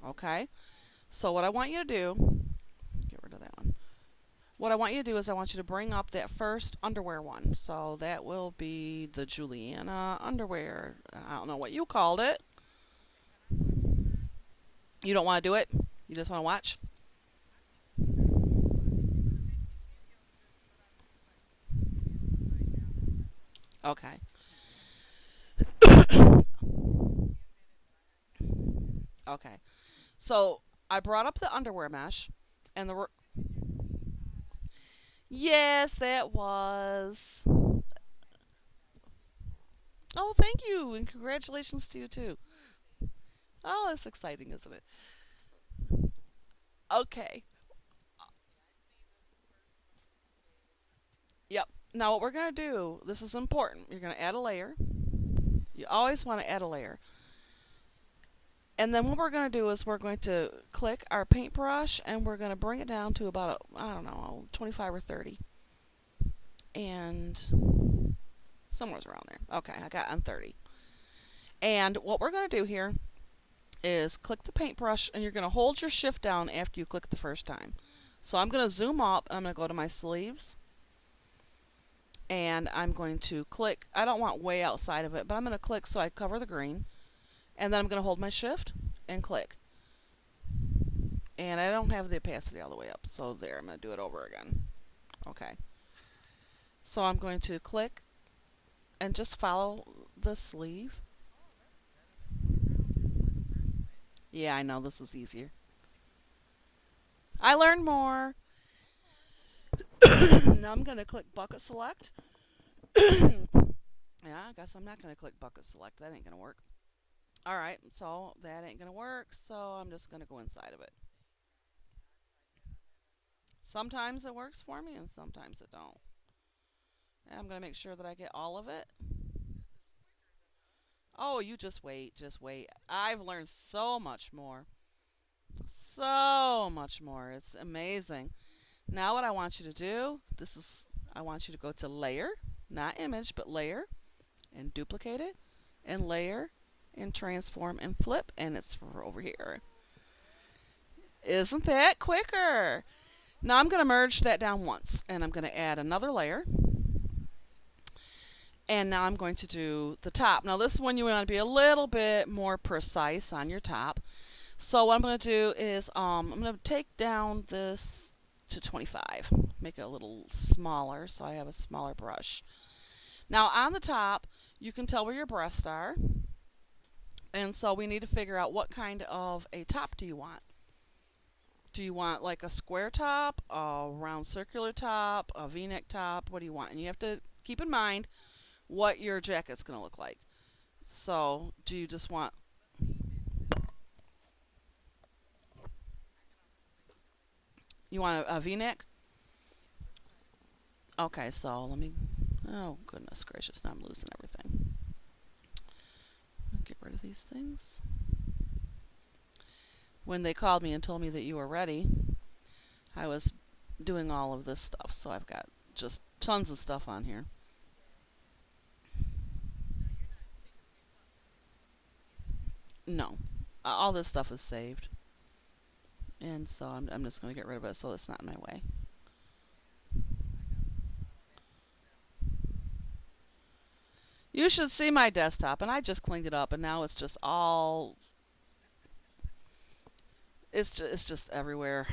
Okay? So what I want you to do, get rid of that one. What I want you to do is I want you to bring up that first underwear one. So that will be the Juliana underwear. I don't know what you called it. You don't want to do it? You just want to watch? Okay. Okay. So I brought up the underwear mesh and the yes, that was. Oh, thank you, and congratulations to you too. Oh, that's exciting, isn't it? Okay. Yep. Now what we're gonna do? This is important. You're gonna add a layer. You always want to add a layer. And then what we're going to do is we're going to click our paintbrush and we're going to bring it down to about, I don't know, 25 or 30. And somewhere's around there. Okay, I got on 30. And what we're going to do here is click the paintbrush and you're going to hold your shift down after you click the first time. So I'm going to zoom up and I'm going to go to my sleeves and I'm going to click. I don't want way outside of it, but I'm going to click so I cover the green. And then I'm going to hold my shift and click. And I don't have the opacity all the way up, so there, I'm going to do it over again. Okay. So I'm going to click and just follow the sleeve. Yeah, I know this is easier. I learned more. Now I'm going to click bucket select. Yeah, I guess I'm not going to click bucket select. That ain't going to work. All right, so that ain't going to work, so I'm just going to go inside of it. Sometimes it works for me and sometimes it don't. And I'm going to make sure that I get all of it. Oh, you just wait, just wait. I've learned so much more. So much more. It's amazing. Now what I want you to do, I want you to go to layer, not image, but layer, and duplicate it, and layer, and transform, and flip, and it's over here. Isn't that quicker? Now I'm going to merge that down once, and I'm going to add another layer, and now I'm going to do the top. Now this one you want to be a little bit more precise on your top. So what I'm going to do is I'm going to take down this to 25, make it a little smaller so I have a smaller brush. Now on the top, you can tell where your breasts are, and so we need to figure out what kind of a top do you want. Do you want like a square top, a round circular top, a v-neck top? What do you want? And you have to keep in mind what your jacket's going to look like. So do you just want, you want a v-neck? Okay, so let me, oh goodness gracious, now I'm losing everything. Get rid of these things. When they called me and told me that you were ready, I was doing all of this stuff, so I've got just tons of stuff on here. No, all this stuff is saved, and so I'm just going to get rid of it so it's not in my way. You should see my desktop, and I just cleaned it up, and now it's just all, it's just everywhere.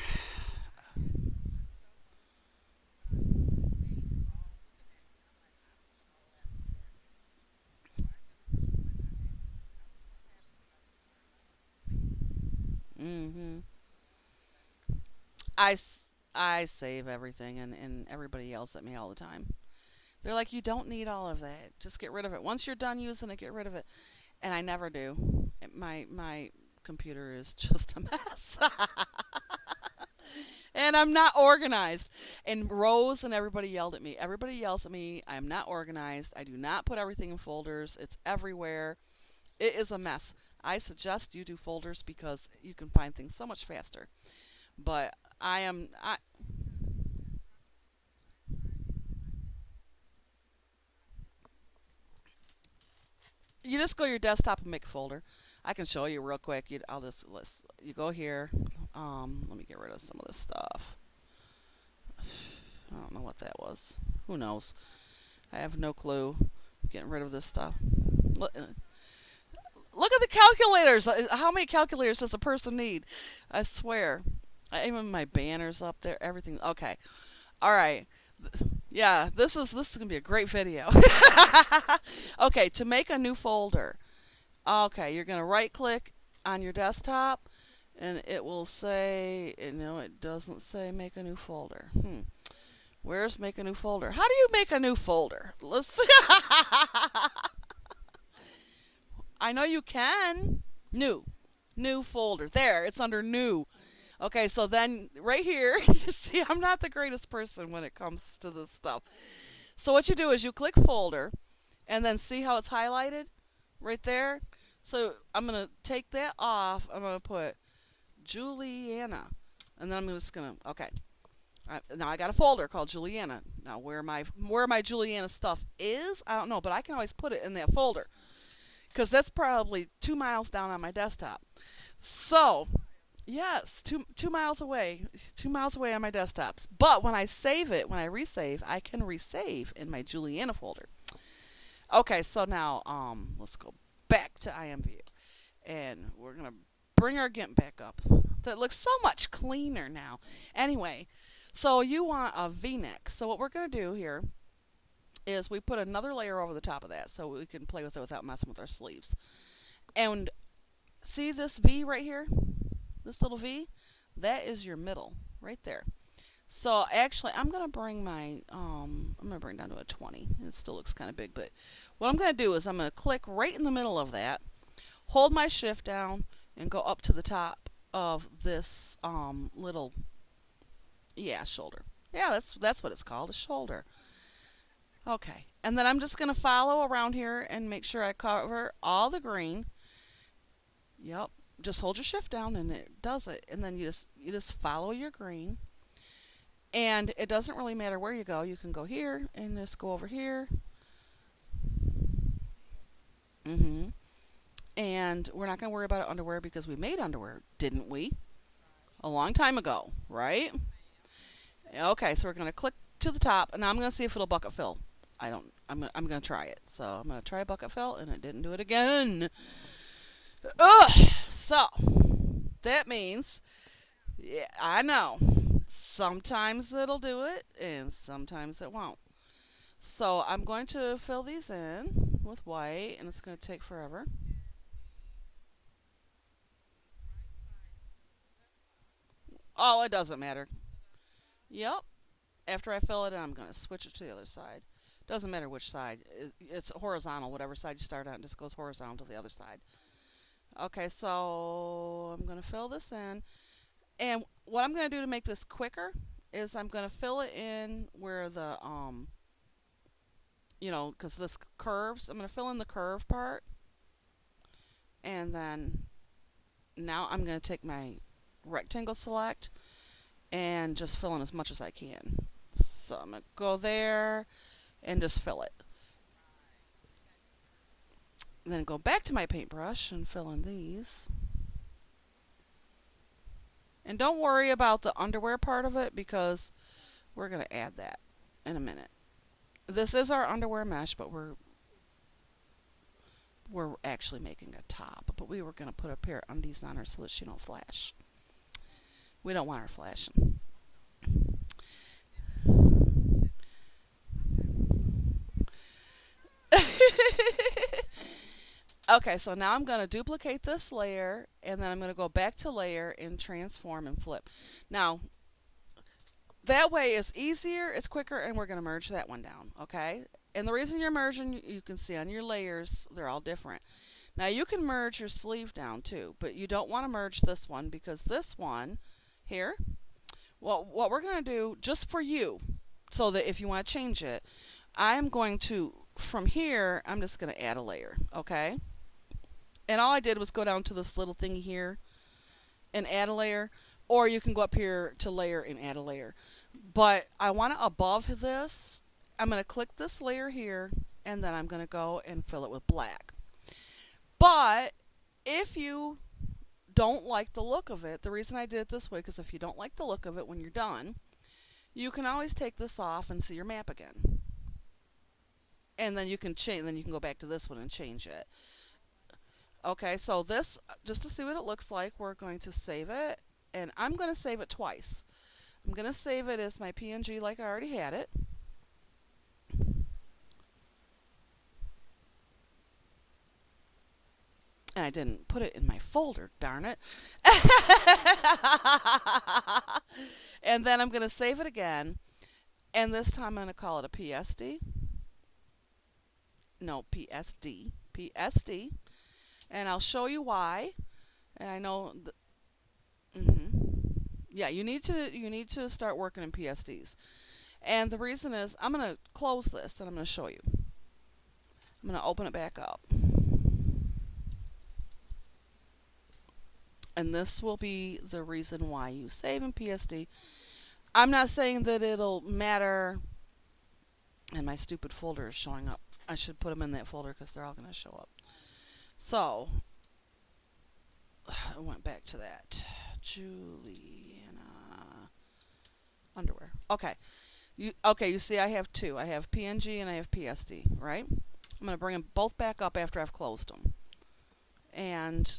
hmm I, I save everything, and everybody yells at me all the time. They're like, you don't need all of that. Just get rid of it. Once you're done using it, get rid of it. And I never do. My computer is just a mess. And I'm not organized. And Rose and everybody yelled at me. Everybody yells at me. I'm not organized. I do not put everything in folders. It's everywhere. It is a mess. I suggest you do folders because you can find things so much faster. But I you just go to your desktop and make a folder. I can show you real quick. I'll just you go here. Let me get rid of some of this stuff. I don't know what that was. Who knows? I have no clue. Getting rid of this stuff. Look at the calculators. How many calculators does a person need? I swear. Even my banners up there, everything. Okay. All right. Yeah, this is gonna be a great video. Okay, to make a new folder. Okay, you're gonna right click on your desktop, and it will say. No, it doesn't say make a new folder. Where's make a new folder? How do you make a new folder? Let's see. I know you can. New folder. There, it's under new. Okay, so then right here, you see, I'm not the greatest person when it comes to this stuff. So what you do is you click folder, and then see how it's highlighted right there. So I'm gonna take that off. I'm gonna put Juliana, and then I'm just gonna okay. Now I got a folder called Juliana. Now where my Juliana stuff is, I don't know, but I can always put it in that folder because that's probably 2 miles down on my desktop. So yes, two miles away, 2 miles away on my desktops. But when I save it, when I resave, I can resave in my Juliana folder. Okay, so now let's go back to IMView, and we're gonna bring our GIMP back up. That looks so much cleaner now. Anyway, so you want a V-neck. So what we're gonna do here is we put another layer over the top of that so we can play with it without messing with our sleeves. And see this V right here? This little V? That is your middle right there. So actually, I'm gonna bring my I'm gonna bring down to a 20. It still looks kind of big, but what I'm gonna do is I'm gonna click right in the middle of that, hold my shift down, and go up to the top of this little shoulder. Yeah, that's what it's called, a shoulder. Okay, and then I'm just gonna follow around here and make sure I cover all the green. Yep, just hold your shift down and it does it, and then you just follow your green. And it doesn't really matter where you go. You can go here and just go over here. And we're not going to worry about underwear because we made underwear, didn't we? A long time ago, right? Okay, so we're going to click to the top, and now I'm going to see if it'll bucket fill. I'm going to try it. So I'm going to try bucket fill, and it didn't do it again. Ugh! So that means, yeah, I know. Sometimes it'll do it, and sometimes it won't. So I'm going to fill these in with white, and it's going to take forever. Oh, it doesn't matter. Yep. After I fill it in, I'm going to switch it to the other side. Doesn't matter which side. It's horizontal. Whatever side you start on, it just goes horizontal to the other side. Okay, so I'm going to fill this in. And what I'm going to do to make this quicker is I'm going to fill it in where the, because this curves, I'm going to fill in the curve part. And then now I'm going to take my rectangle select and just fill in as much as I can. So I'm going to go there and just fill it. And then go back to my paintbrush and fill in these. And don't worry about the underwear part of it because we're going to add that in a minute. This is our underwear mesh, but we're actually making a top. But we were going to put a pair of undies on her so that she don't flash. We don't want her flashing. Okay, so now I'm going to duplicate this layer, and then I'm going to go back to layer and transform and flip. Now, that way it's easier, it's quicker, and we're going to merge that one down, okay? And the reason you're merging, you can see on your layers, they're all different. Now, you can merge your sleeve down too, but you don't want to merge this one because this one here, well, what we're going to do just for you, so that if you want to change it, I'm going to, from here, I'm just going to add a layer, okay? And all I did was go down to this little thingy here and add a layer. Or you can go up here to layer and add a layer. But I want it above this. I'm going to click this layer here. And then I'm going to go and fill it with black. But If you don't like the look of it, the reason I did it this way, because if you don't like the look of it when you're done, you can always take this off and see your map again. And then you can change, then you can go back to this one and change it. Okay, so this, just to see what it looks like, we're going to save it. And I'm going to save it twice. I'm going to save it as my PNG like I already had it. And I didn't put it in my folder, darn it. And then I'm going to save it again. And this time I'm going to call it a PSD. No, PSD. PSD. And I'll show you why. And I know, yeah, you need to start working in PSDs. And the reason is I'm going to close this and I'm going to show you. I'm going to open it back up. And this will be the reason why you save in PSD. I'm not saying that it'll matter. And my stupid folder is showing up. I should put them in that folder because they're all going to show up. So, I went back to that. Juliana underwear. Okay. You see I have two. I have PNG and I have PSD, right? I'm going to bring them both back up after I've closed them. And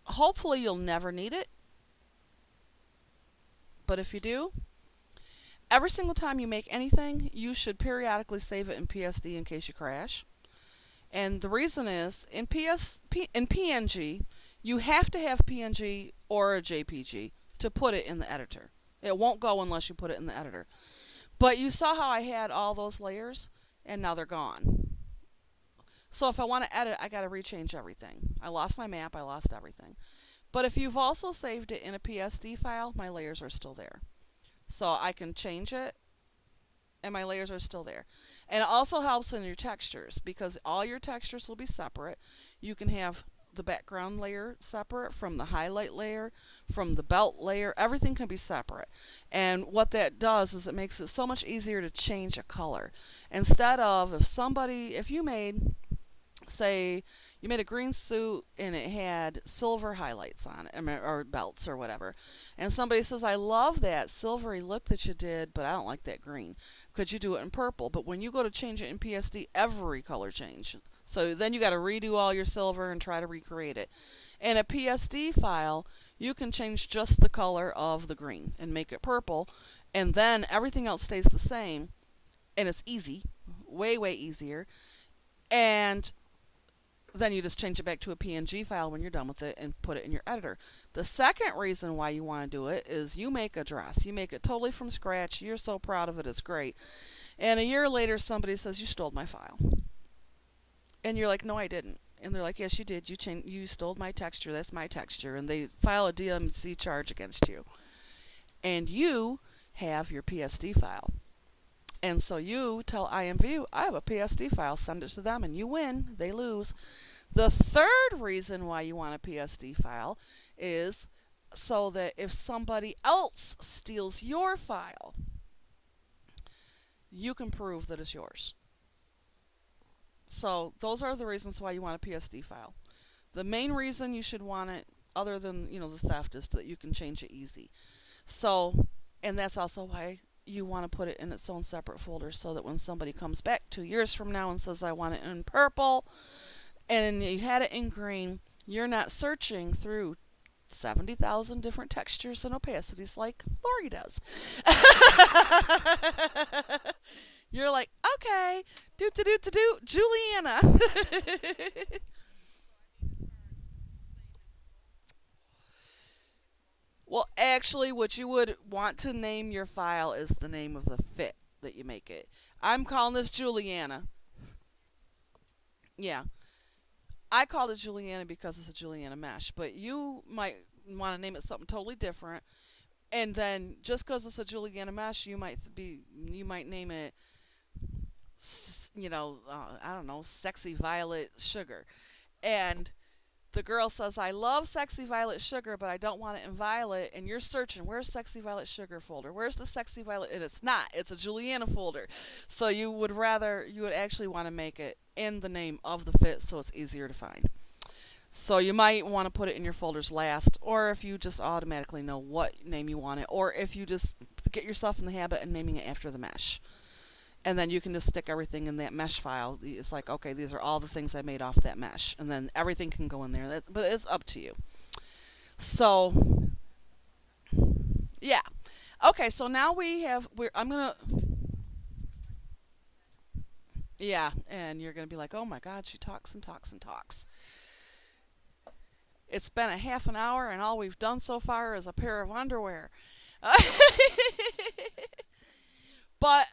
hopefully you'll never need it. But if you do, every single time you make anything, you should periodically save it in PSD in case you crash. And the reason is, in PNG, you have to have PNG or a JPG to put it in the editor. It won't go unless you put it in the editor. But you saw how I had all those layers, and now they're gone. So if I want to edit, I got to rechange everything. I lost my map, I lost everything. But if you've also saved it in a PSD file, my layers are still there. So I can change it, and my layers are still there. And it also helps in your textures, because all your textures will be separate. You can have the background layer separate from the highlight layer, from the belt layer. Everything can be separate. And what that does is it makes it so much easier to change a color. Instead of, if you made, say, you made a green suit and it had silver highlights on it, or belts or whatever, and somebody says, I love that silvery look that you did, but I don't like that green. Could you do it in purple? But when you go to change it in PSD, every color change. So then you got to redo all your silver and try to recreate it. In a PSD file, you can change just the color of the green and make it purple, and then everything else stays the same, and it's easy, way, way easier. And then you just change it back to a PNG file when you're done with it and put it in your editor. The second reason why you want to do it is you make a dress. You make it totally from scratch. You're so proud of it. It's great. And a year later, somebody says, you stole my file. And you're like, no, I didn't. And they're like, yes, you did. You stole my texture. That's my texture. And they file a DMC charge against you. And you have your PSD file. And so you tell IMView, I have a PSD file, send it to them, and you win. They lose. The third reason why you want a PSD file is so that if somebody else steals your file, you can prove that it's yours. So those are the reasons why you want a PSD file. The main reason you should want it, other than the theft, is that you can change it easy. So, and that's also why you want to put it in its own separate folder, so that when somebody comes back 2 years from now and says, I want it in purple, and you had it in green, you're not searching through 70,000 different textures and opacities like Lori does. You're like, okay, Juliana. Well, actually, what you would want to name your file is the name of the fit that you make it. I'm calling this Juliana. Yeah. I called it Juliana because it's a Juliana mesh, but you might want to name it something totally different. And then just because it's a Juliana mesh, you might name it, I don't know, Sexy Violet Sugar. And the girl says, I love Sexy Violet Sugar, but I don't want it in violet. And you're searching, where's Sexy Violet Sugar folder? Where's the Sexy Violet? And it's not. It's a Juliana folder. So you would actually want to make it in the name of the fit so it's easier to find. So you might want to put it in your folders last, or if you just automatically know what name you want it, or if you just get yourself in the habit of naming it after the mesh. And then you can just stick everything in that mesh file. It's like, okay, these are all the things I made off that mesh, and then everything can go in there. But it's up to you. So yeah, okay. So now we have. I'm gonna. Yeah, and you're gonna be like, oh my God, she talks and talks and talks. It's been a half an hour, and all we've done so far is a pair of underwear. But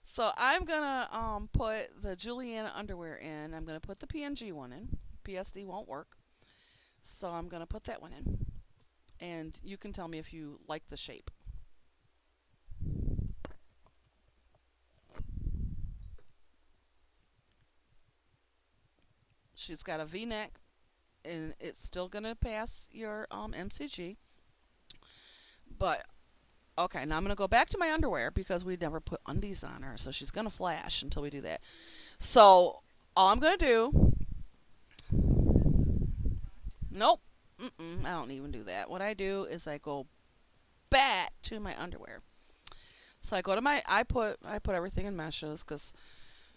so I'm gonna put the Juliana underwear in. I'm gonna put the PNG one in. PSD won't work, so I'm gonna put that one in. And you can tell me if you like the shape. She's got a V-neck, and it's still gonna pass your MCG. But okay, now I'm gonna go back to my underwear because we never put undies on her, so she's gonna flash until we do that. So all I'm gonna do, nope, I don't even do that. What I do is I go back to my underwear. So I go to I put everything in meshes because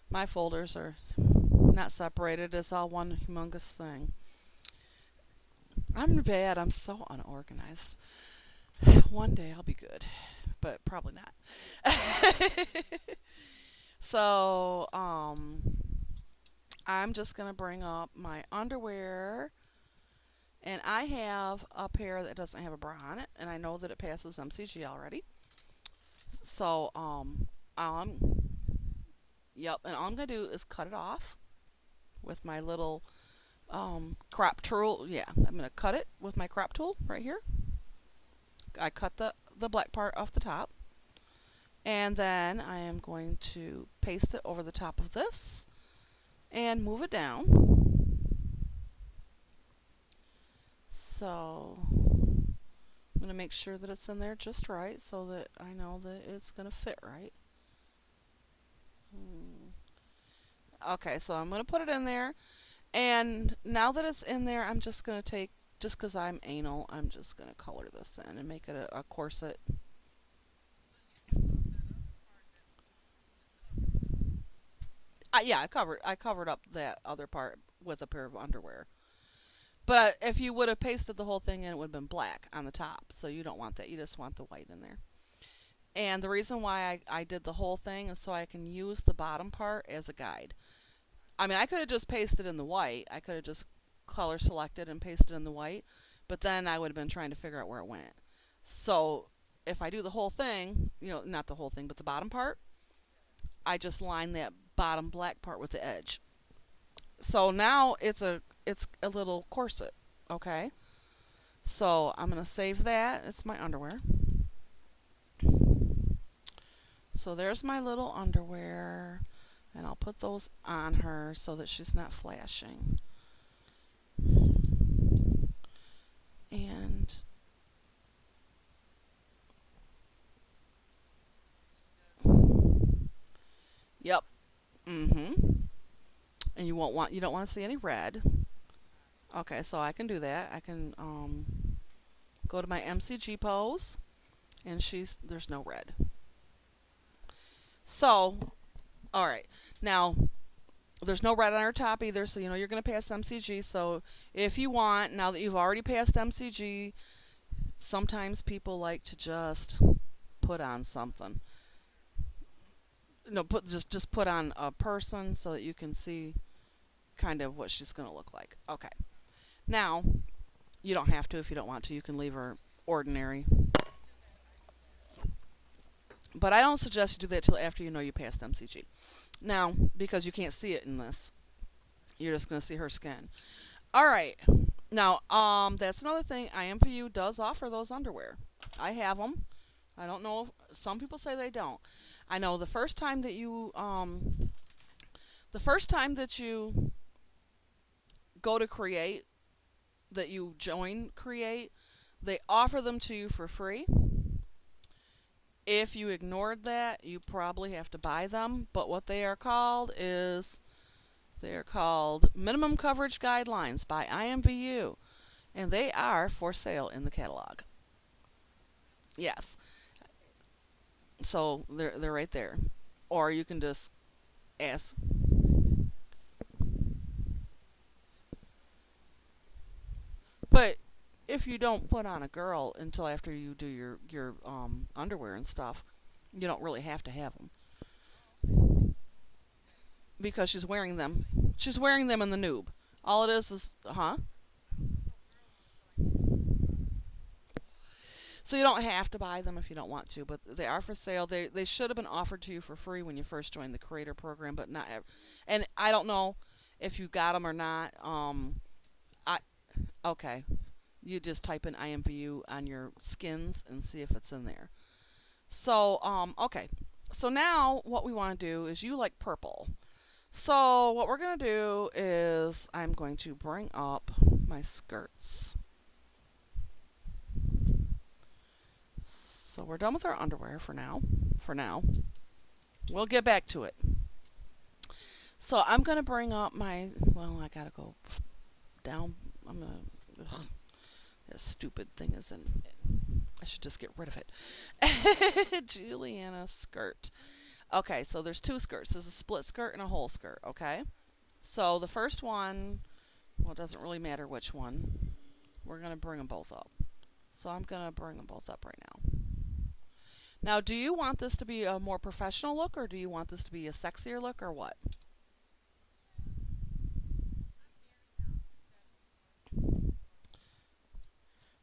my folders are not separated. It's all one humongous thing. I'm bad. I'm so unorganized. One day I'll be good, but probably not. So I'm just gonna bring up my underwear, and I have a pair that doesn't have a bra on it, and I know that it passes MCG already. So yep, and all I'm gonna do is cut it off with my little crop tool. Yeah, I'm gonna cut it with my crop tool right here. I cut the black part off the top, and then I am going to paste it over the top of this and move it down. So I'm going to make sure that it's in there just right so that I know that it's going to fit right. Okay, so I'm going to put it in there. And now that it's in there, I'm just going to take, just because I'm anal, I'm just going to color this in and make it a corset. Yeah, I covered up that other part with a pair of underwear. But if you would have pasted the whole thing in, it would have been black on the top. So you don't want that. You just want the white in there. And the reason why I did the whole thing is so I can use the bottom part as a guide. I mean, I could have just pasted in the white. I could have just color selected and pasted in the white. But then I would have been trying to figure out where it went. So if I do the whole thing, not the whole thing, but the bottom part, I just line that bottom black part with the edge. So now it's a little corset, okay? So I'm gonna save that. It's my underwear. So there's my little underwear, and I'll put those on her so that she's not flashing. And yep, and you don't want to see any red. Okay, so I can do that. I can go to my MCG pose, and there's no red. So all right, now there's no red on her top either, so you know you're going to pass MCG. So if you want, now that you've already passed MCG, sometimes people like to just put on something. No, just put on a person so that you can see kind of what she's going to look like. Okay. Now, you don't have to if you don't want to. You can leave her ordinary. But I don't suggest you do that till after you know you passed MCG. Now, because you can't see it in this, you're just going to see her skin. All right. Now, that's another thing. IMVU does offer those underwear. I have them. I don't know if some people say they don't. I know the first time that you go to create, that you join create, they offer them to you for free. If you ignored that, you probably have to buy them. But what they are called is They are called Minimum Coverage Guidelines by IMVU, and they are for sale in the catalog. Yes, so they're right there, or you can just ask. But if you don't put on a girl until after you do your underwear and stuff, you don't really have to have them because she's wearing them. She's wearing them in the noob. All it is, huh? So you don't have to buy them if you don't want to, but they are for sale. They should have been offered to you for free when you first joined the creator program, but not. And I don't know if you got them or not. I okay. You just type in IMVU on your skins and see if it's in there. So okay. So now what we want to do is you like purple. So what we're gonna do is I'm going to bring up my skirts. So we're done with our underwear for now. For now. We'll get back to it. So I'm gonna bring up my. Well, I gotta go down. I'm gonna. Ugh, this stupid thing is in. I should just get rid of it. Juliana skirt. Okay, so there's two skirts. There's a split skirt and a whole skirt. Okay. So the first one. Well, it doesn't really matter which one. We're gonna bring them both up. So I'm gonna bring them both up right now. Now, do you want this to be a more professional look, or do you want this to be a sexier look, or what?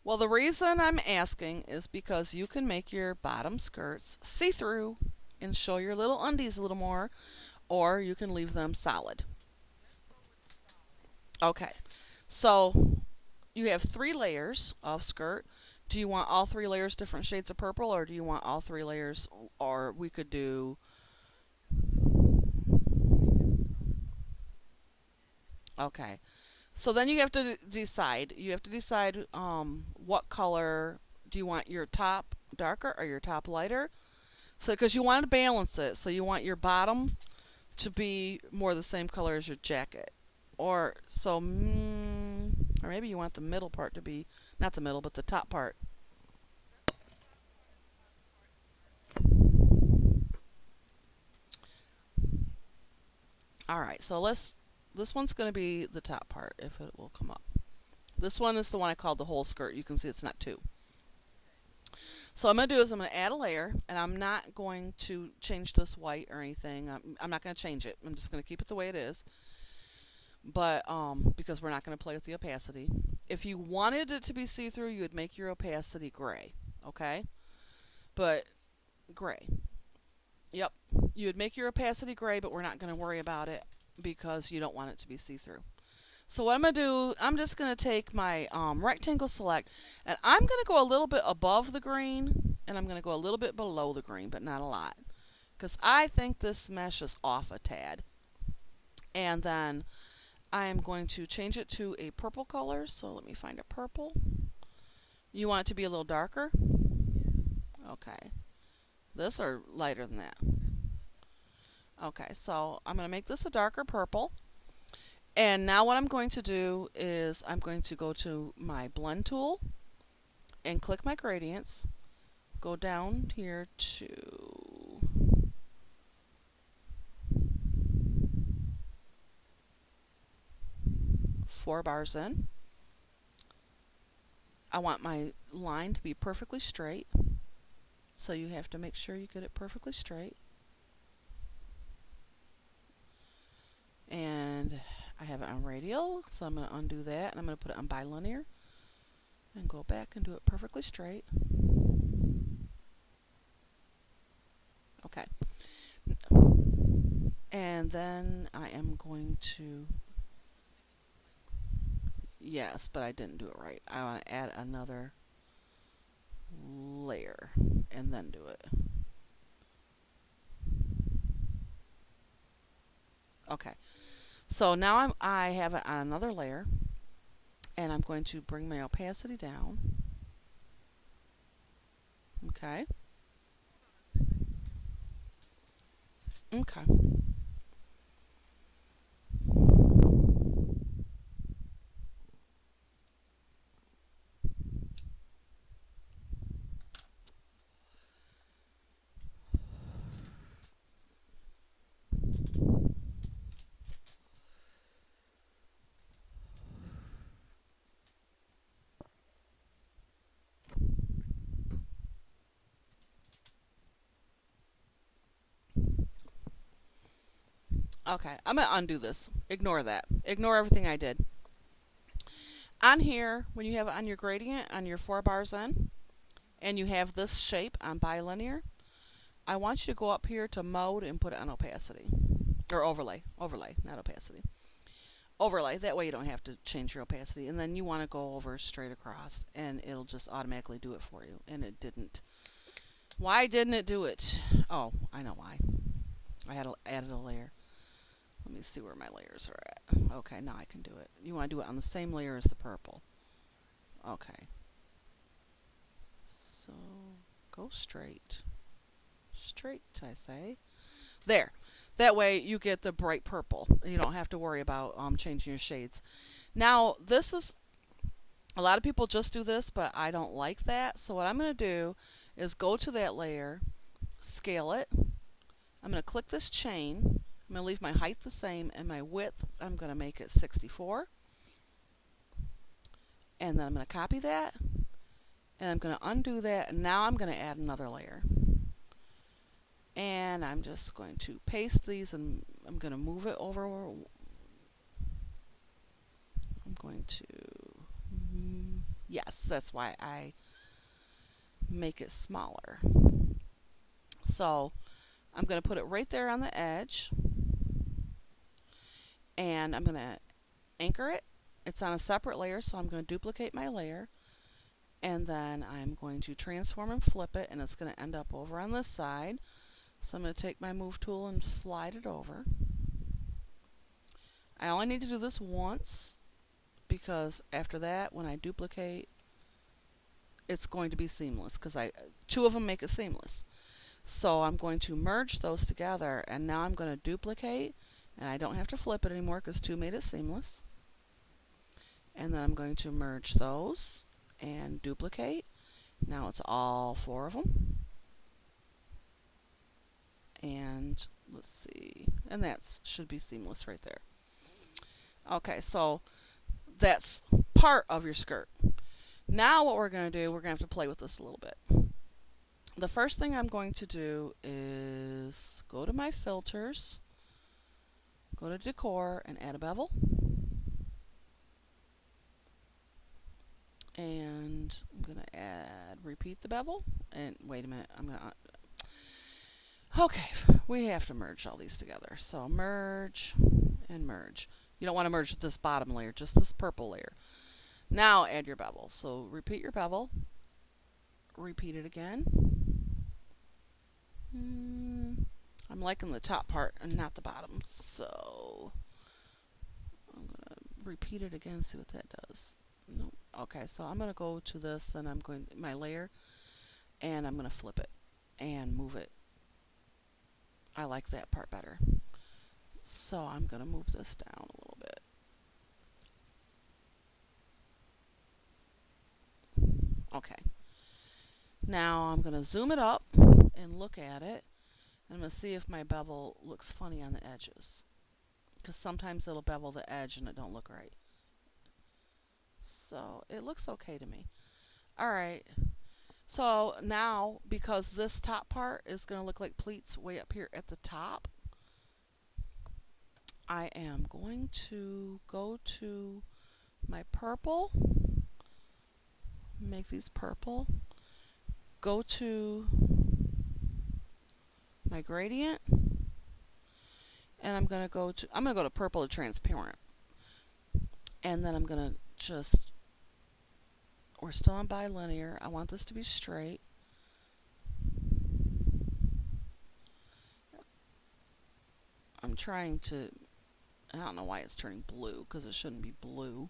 Well, the reason I'm asking is because you can make your bottom skirts see-through and show your little undies a little more, or you can leave them solid. Okay, so you have 3 layers of skirt. Do you want all 3 layers different shades of purple, or do you want all 3 layers, or we could do, okay. So then you have to decide. You have to decide what color do you want your top darker or your top lighter. So because you want to balance it, so you want your bottom to be more the same color as your jacket, or so, or maybe you want the middle part to be not the middle, but the top part. All right, so let's. This one's going to be the top part if it will come up. This one is the one I called the whole skirt. You can see it's not two. So what I'm going to do is I'm going to add a layer, and I'm not going to change this white or anything. I'm not going to change it. I'm just going to keep it the way it is. But because we're not going to play with the opacity. If you wanted it to be see-through, you would make your opacity gray. Okay? But gray. Yep. You would make your opacity gray, but we're not going to worry about it because you don't want it to be see-through. So what I'm going to do, I'm just going to take my rectangle select, and I'm going to go a little bit above the green, and I'm going to go a little bit below the green, but not a lot. Because I think this mesh is off a tad. And then I am going to change it to a purple color, so let me find a purple. You want it to be a little darker? Okay. This or lighter than that? Okay, so I'm going to make this a darker purple. And now what I'm going to do is I'm going to go to my blend tool and click my gradients. Go down here to 4 bars in. I want my line to be perfectly straight. So you have to make sure you get it perfectly straight. And I have it on radial, so I'm going to undo that, and I'm going to put it on bilinear and go back and do it perfectly straight. Okay. And then I am going to, yes, but I didn't do it right. I want to add another layer and then do it. Okay. So now I have it on another layer, and I'm going to bring my opacity down. Okay. Okay. Okay, I'm going to undo this. Ignore that. Ignore everything I did. On here, when you have it on your gradient, on your 4 bars in, and you have this shape on bilinear, I want you to go up here to mode and put it on opacity. Or overlay. Overlay, not opacity. Overlay. That way you don't have to change your opacity. And then you want to go over straight across, and it'll just automatically do it for you. And it didn't. Why didn't it do it? Oh, I know why. I had added a layer. Let me see where my layers are at. Okay, now I can do it. You want to do it on the same layer as the purple. Okay. So, go straight. Straight, I say. There. That way you get the bright purple. You don't have to worry about changing your shades. Now, this is, a lot of people just do this, but I don't like that. So what I'm going to do is go to that layer, scale it. I'm going to click this chain. I'm going to leave my height the same, and my width, I'm going to make it 64. And then I'm going to copy that, and I'm going to undo that, and now I'm going to add another layer. And I'm just going to paste these, and I'm going to move it over. I'm going to, yes, that's why I make it smaller. So I'm going to put it right there on the edge, and I'm going to anchor it. It's on a separate layer, so I'm going to duplicate my layer, and then I'm going to transform and flip it, and it's going to end up over on this side. So I'm going to take my move tool and slide it over. I only need to do this once, because after that, when I duplicate, it's going to be seamless, because two of them make it seamless. So I'm going to merge those together, and now I'm going to duplicate, and I don't have to flip it anymore because 2 made it seamless. And then I'm going to merge those and duplicate. Now it's all 4 of them. And let's see, and that should be seamless right there. Okay, so that's part of your skirt. Now what we're going to do, we're going to have to play with this a little bit. The first thing I'm going to do is go to my filters, go to decor, and add a bevel. And I'm going to repeat the bevel. And wait a minute, I'm going to, okay, we have to merge all these together. So merge and merge. You don't want to merge this bottom layer, just this purple layer. Now add your bevel. So repeat your bevel. Repeat it again. I'm liking the top part and not the bottom. So I'm going to repeat it again, see what that does. Nope. Okay, so I'm going to go to this, and I'm going to my layer, and I'm going to flip it and move it. I like that part better. So I'm going to move this down a little bit. Okay. Now I'm going to zoom it up and look at it. I'm going to see if my bevel looks funny on the edges, because sometimes it'll bevel the edge and it don't look right. So it looks okay to me. Alright, so now because this top part is going to look like pleats way up here at the top, I am going to go to my purple, make these purple, go to my gradient, and I'm going to go to purple to transparent. And then I'm going to just, we're still on bilinear. I want this to be straight. I'm trying to, I don't know why it's turning blue, because it shouldn't be blue.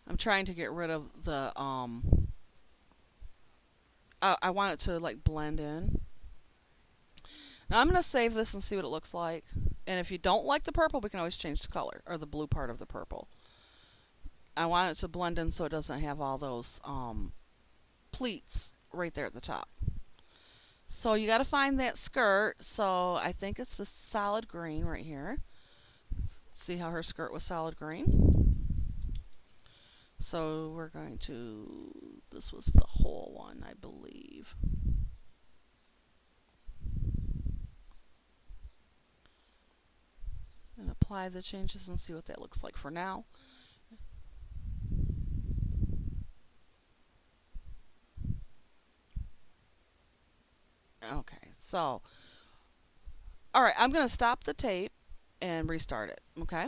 I'm trying to get rid of the, I want it to like blend in. Now I'm going to save this and see what it looks like. And if you don't like the purple, we can always change the color, or the blue part of the purple. I want it to blend in so it doesn't have all those pleats right there at the top. So you got to find that skirt. So I think it's the solid green right here. See how her skirt was solid green? So we're going to, this was the whole one, I believe. And apply the changes and see what that looks like for now. Okay, so, all right, I'm going to stop the tape and restart it, okay?